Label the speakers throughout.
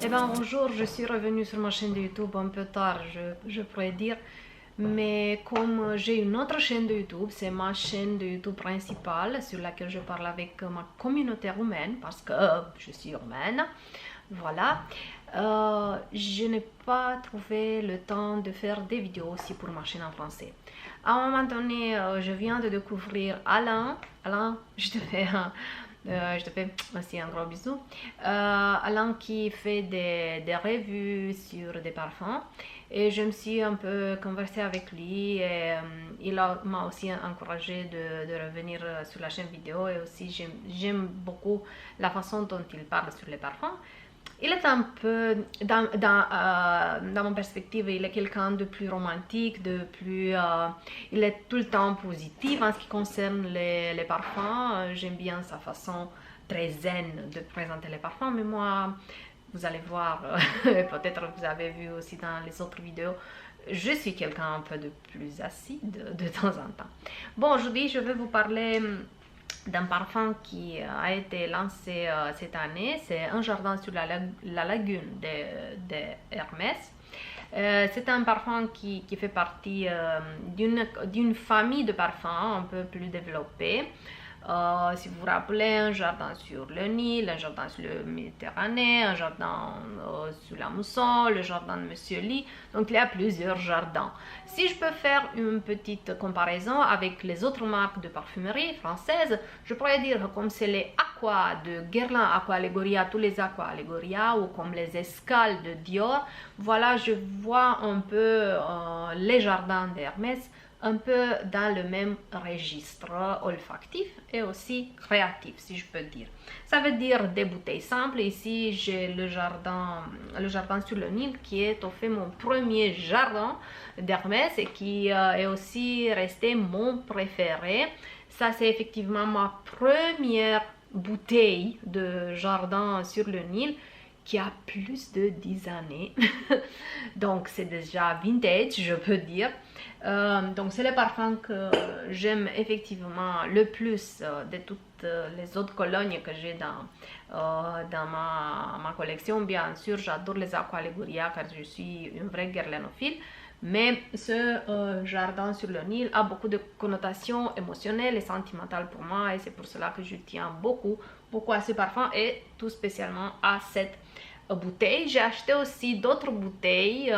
Speaker 1: Eh bien bonjour, je suis revenue sur ma chaîne de YouTube un peu tard, je pourrais dire. Mais comme j'ai une autre chaîne de YouTube, c'est ma chaîne de YouTube principale sur laquelle je parle avec ma communauté roumaine parce que je suis roumaine. Voilà. Je n'ai pas trouvé le temps de faire des vidéos aussi pour ma chaîne en français. À un moment donné, je viens de découvrir Alain. Alain, je te fais aussi un gros bisou. Alain qui fait des revues sur des parfums. Et je me suis un peu conversée avec lui et il m'a aussi encouragé de revenir sur la chaîne vidéo. Et aussi, j'aime beaucoup la façon dont il parle sur les parfums. Il est un peu, dans mon perspective, il est quelqu'un de plus romantique, il est tout le temps positif en ce qui concerne les parfums. J'aime bien sa façon très zen de présenter les parfums, mais moi, vous allez voir, peut-être vous avez vu aussi dans les autres vidéos, je suis quelqu'un un peu de plus acide de temps en temps. Bon, aujourd'hui, je vais vous parler d'un parfum qui a été lancé cette année. C'est un jardin sur la lagune de Hermès. C'est un parfum qui fait partie d'une famille de parfums un peu plus développée. Si vous vous rappelez, un jardin sur le Nil, un jardin sur le Méditerranée, un jardin sur la Mousson, le jardin de Monsieur Lee. Donc il y a plusieurs jardins. Si je peux faire une petite comparaison avec les autres marques de parfumerie françaises, je pourrais dire que comme c'est les Aqua de Guerlain, Aqua Allegoria, tous les Aqua Allegoria, ou comme les Escales de Dior, voilà, je vois un peu les jardins d'Hermès un peu dans le même registre olfactif et aussi créatif, si je peux dire. Ça veut dire des bouteilles simples. Ici, j'ai le jardin sur le Nil qui est au fait mon premier jardin d'Hermès et qui est aussi resté mon préféré. Ça, c'est effectivement ma première bouteille de jardin sur le Nil qui a plus de 10 années. Donc c'est déjà vintage, je peux dire. Donc c'est le parfum que j'aime effectivement le plus de toutes les autres colognes que j'ai dans ma collection. Bien sûr, j'adore les Aqua Allegoria car je suis une vraie guerlanophile. Mais ce jardin sur le Nil a beaucoup de connotations émotionnelles et sentimentales pour moi et c'est pour cela que je tiens beaucoup à ce parfum et tout spécialement à cette bouteille. J'ai acheté aussi d'autres bouteilles,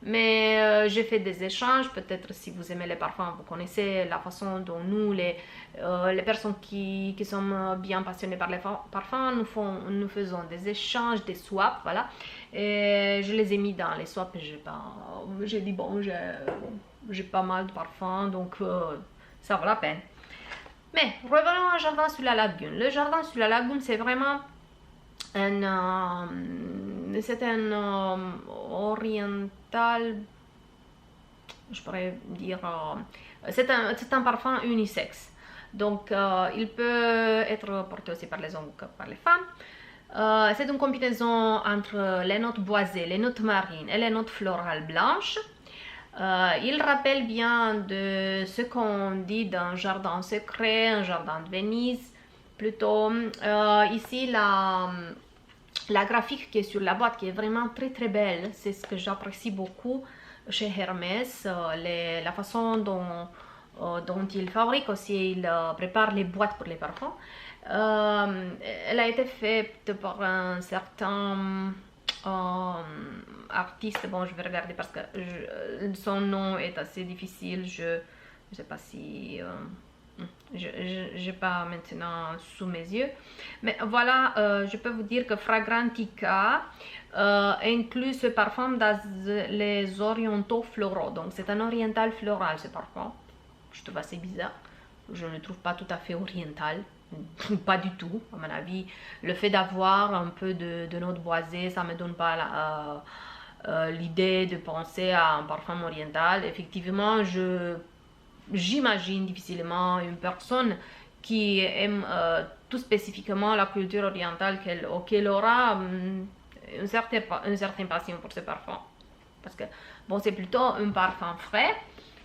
Speaker 1: mais j'ai fait des échanges. Peut-être si vous aimez les parfums, vous connaissez la façon dont nous, les personnes qui sommes bien passionnées par les parfums, nous faisons des échanges, des swaps, voilà. Et je les ai mis dans les swaps et j'ai dit bon, j'ai pas mal de parfums, donc ça vaut la peine. Mais revenons au jardin sur la lagune. Le jardin sur la lagune, c'est vraiment c'est un oriental, je pourrais dire, c'est un parfum unisexe. Donc il peut être porté aussi par les hommes que par les femmes. C'est une combinaison entre les notes boisées, les notes marines et les notes florales blanches. Il rappelle bien de ce qu'on dit d'un jardin secret, un jardin de Venise. Plutôt, ici, la graphique qui est sur la boîte, qui est vraiment très très belle, c'est ce que j'apprécie beaucoup chez Hermès, la façon dont il fabrique aussi, il prépare les boîtes pour les parfums. Elle a été faite par un certain artiste, bon je vais regarder parce que son nom est assez difficile, je ne sais pas si je n'ai pas maintenant sous mes yeux, mais voilà, je peux vous dire que Fragrantica inclut ce parfum dans les orientaux floraux, donc c'est un oriental floral ce parfum. Je trouve assez bizarre, je ne le trouve pas tout à fait oriental. Pas du tout, à mon avis. Le fait d'avoir un peu de notes boisées, ça ne me donne pas l'idée de penser à un parfum oriental. Effectivement, j'imagine difficilement une personne qui aime tout spécifiquement la culture orientale qu'elle aura une certaine passion pour ce parfum. Parce que bon, c'est plutôt un parfum frais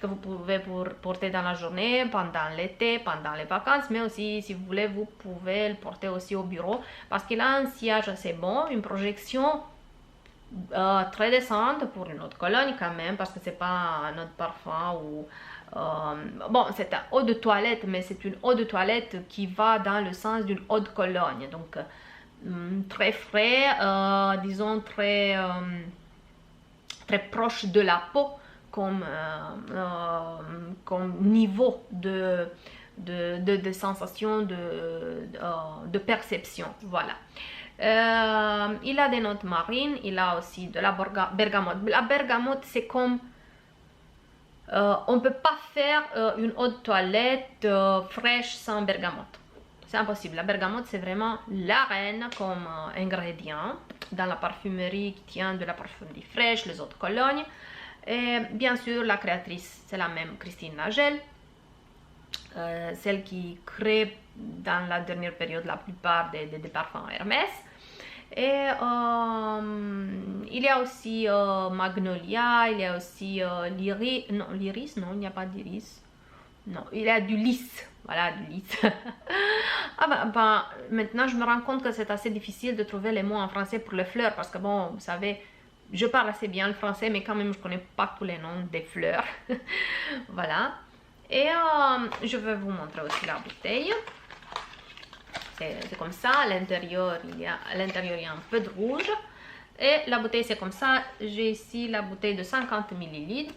Speaker 1: que vous pouvez porter dans la journée, pendant l'été, pendant les vacances, mais aussi si vous voulez, vous pouvez le porter aussi au bureau parce qu'il a un sillage assez bon, une projection très décente pour une eau de Cologne quand même, parce que c'est pas un autre parfum ou... bon, c'est un eau de toilette, mais c'est une eau de toilette qui va dans le sens d'une eau de Cologne. Donc, très frais, disons très proche de la peau comme, comme niveau de sensation, de perception. Voilà. Il a des notes marines, il a aussi de la bergamote. La bergamote, c'est comme... on ne peut pas faire une eau de toilette fraîche sans bergamote. C'est impossible. La bergamote, c'est vraiment la reine comme ingrédient dans la parfumerie qui tient de la parfumerie fraîche, les eaux de Cologne. Et bien sûr, la créatrice, c'est la même Christine Nagel, celle qui crée dans la dernière période la plupart des parfums Hermès. Et il y a aussi Magnolia, il y a aussi l'iris, non, il n'y a pas d'iris. Non, il y a du lys, voilà, du lys. Ah maintenant je me rends compte que c'est assez difficile de trouver les mots en français pour les fleurs, parce que bon, vous savez, je parle assez bien le français, mais quand même je connais pas tous les noms des fleurs. Voilà. Et je vais vous montrer aussi la bouteille. C'est comme ça, à l'intérieur il y a un peu de rouge. Et la bouteille c'est comme ça. J'ai ici la bouteille de 50 ml.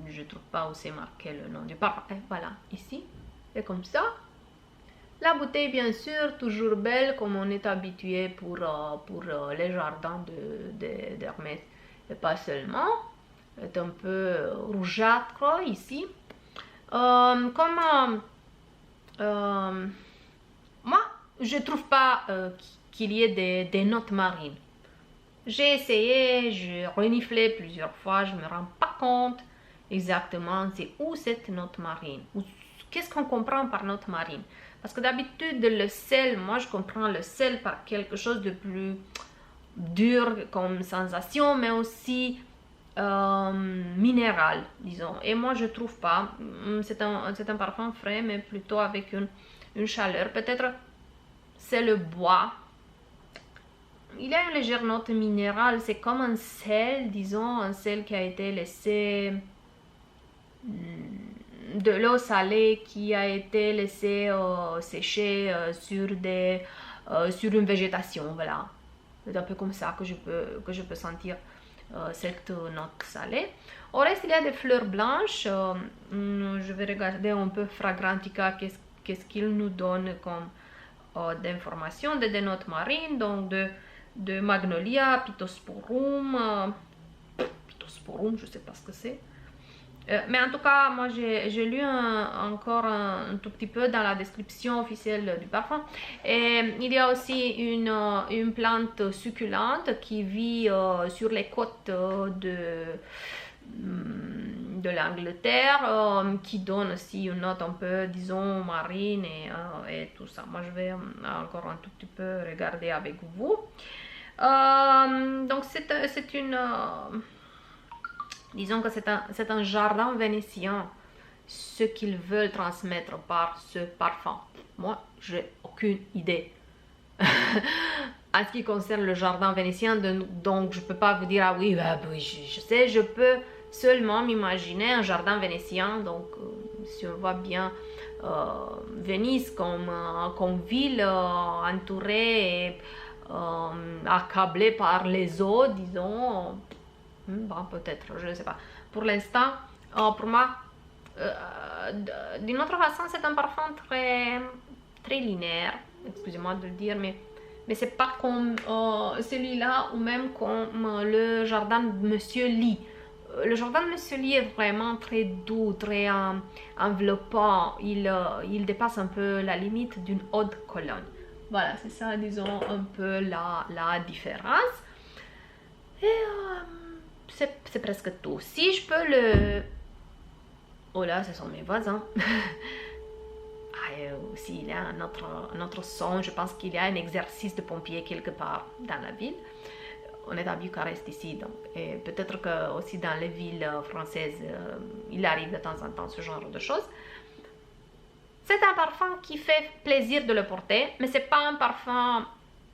Speaker 1: Je ne trouve pas où c'est marqué le nom du parfum. Voilà, ici. C'est comme ça. La bouteille, bien sûr, toujours belle comme on est habitué pour les jardins d'Hermès. Et pas seulement. C'est un peu rougeâtre ici. Moi, je ne trouve pas qu'il y ait des notes marines. J'ai essayé, j'ai reniflé plusieurs fois, je ne me rends pas compte exactement c'est où cette note marine. Qu'est-ce qu'on comprend par note marine? Parce que d'habitude, le sel, moi je comprends le sel par quelque chose de plus dur comme sensation, mais aussi minéral, disons. Et moi je trouve pas. C'est un parfum frais, mais plutôt avec une chaleur. Peut-être c'est le bois. Il y a une légère note minérale, c'est comme un sel, disons, un sel qui a été laissé, de l'eau salée qui a été laissée sécher sur une végétation, voilà. C'est un peu comme ça que je peux sentir cette note salée. Au reste, il y a des fleurs blanches. Je vais regarder un peu Fragrantica, qu'est-ce qu'il nous donne comme d'informations, des notes marines, donc de Magnolia, Pittosporum, je sais pas ce que c'est. Mais en tout cas, moi j'ai lu encore un tout petit peu dans la description officielle du parfum. Et il y a aussi une plante succulente qui vit sur les côtes de l'Angleterre, qui donne aussi une note un peu, disons, marine et tout ça. Moi je vais encore un tout petit peu regarder avec vous. Donc c'est une... disons que c'est un jardin vénitien, ce qu'ils veulent transmettre par ce parfum. Moi, j'ai aucune idée. En ce qui concerne le jardin vénitien, donc je peux pas vous dire, ah oui, bah, oui je sais, je peux seulement m'imaginer un jardin vénitien. Donc, si on voit bien Venise comme ville entourée et accablée par les eaux, disons. Bon, peut-être, je ne sais pas. Pour l'instant, pour moi, d'une autre façon, c'est un parfum très linéaire. Excusez-moi de le dire, mais c'est pas comme celui-là ou même comme le jardin de Monsieur Lee. Le jardin de Monsieur Lee est vraiment très doux, très enveloppant. Il dépasse un peu la limite d'une eau de Cologne. Voilà, c'est ça, disons, un peu la différence. Et c'est presque tout. Si je peux le... Oh là, ce sont mes voisins. Aussi, il y a un autre son. Je pense qu'il y a un exercice de pompier quelque part dans la ville. On est à Bucarest ici, donc. Et peut-être que aussi dans les villes françaises, il arrive de temps en temps ce genre de choses. C'est un parfum qui fait plaisir de le porter, mais c'est pas un parfum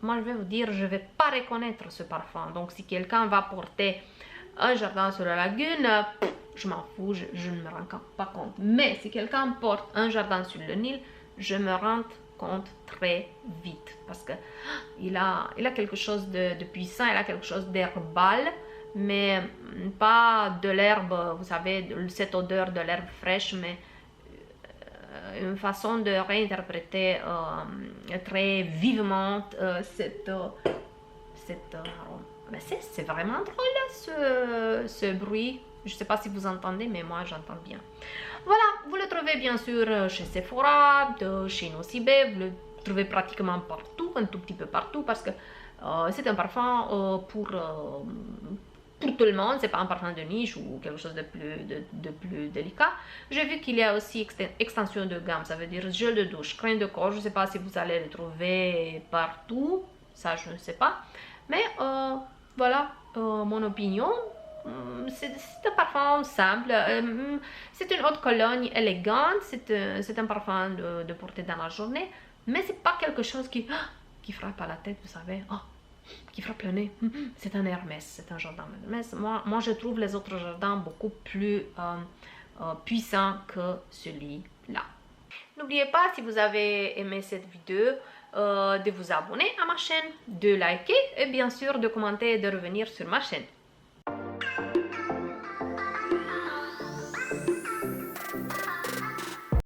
Speaker 1: moi je vais vous dire, je ne vais pas reconnaître ce parfum. Donc si quelqu'un va porter un jardin sur la lagune, je m'en fous, je ne me rends pas compte. Mais si quelqu'un porte un jardin sur le Nil, je me rends compte très vite. Parce que il a quelque chose de puissant, il a quelque chose d'herbal, mais pas de l'herbe, vous savez, cette odeur de l'herbe fraîche, mais une façon de réinterpréter très vivement cette arôme. C'est vraiment drôle ce bruit. Je ne sais pas si vous entendez, mais moi j'entends bien. Voilà, vous le trouvez bien sûr chez Sephora, chez Nocibé, vous le trouvez pratiquement partout, un tout petit peu partout, parce que c'est un parfum pour tout le monde, c'est pas un parfum de niche ou quelque chose de plus délicat. J'ai vu qu'il y a aussi extension de gamme, ça veut dire gel de douche, crème de corps, je ne sais pas si vous allez le trouver partout, ça je ne sais pas. Mais voilà mon opinion. C'est un parfum simple, c'est une haute cologne élégante, c'est un parfum de porter dans la journée, mais c'est pas quelque chose qui frappe à la tête, vous savez, qui frappe le nez. C'est un Hermès, c'est un jardin Hermès. Moi, je trouve les autres jardins beaucoup plus puissants que celui-là. N'oubliez pas, si vous avez aimé cette vidéo, de vous abonner à ma chaîne, de liker et bien sûr de commenter et de revenir sur ma chaîne.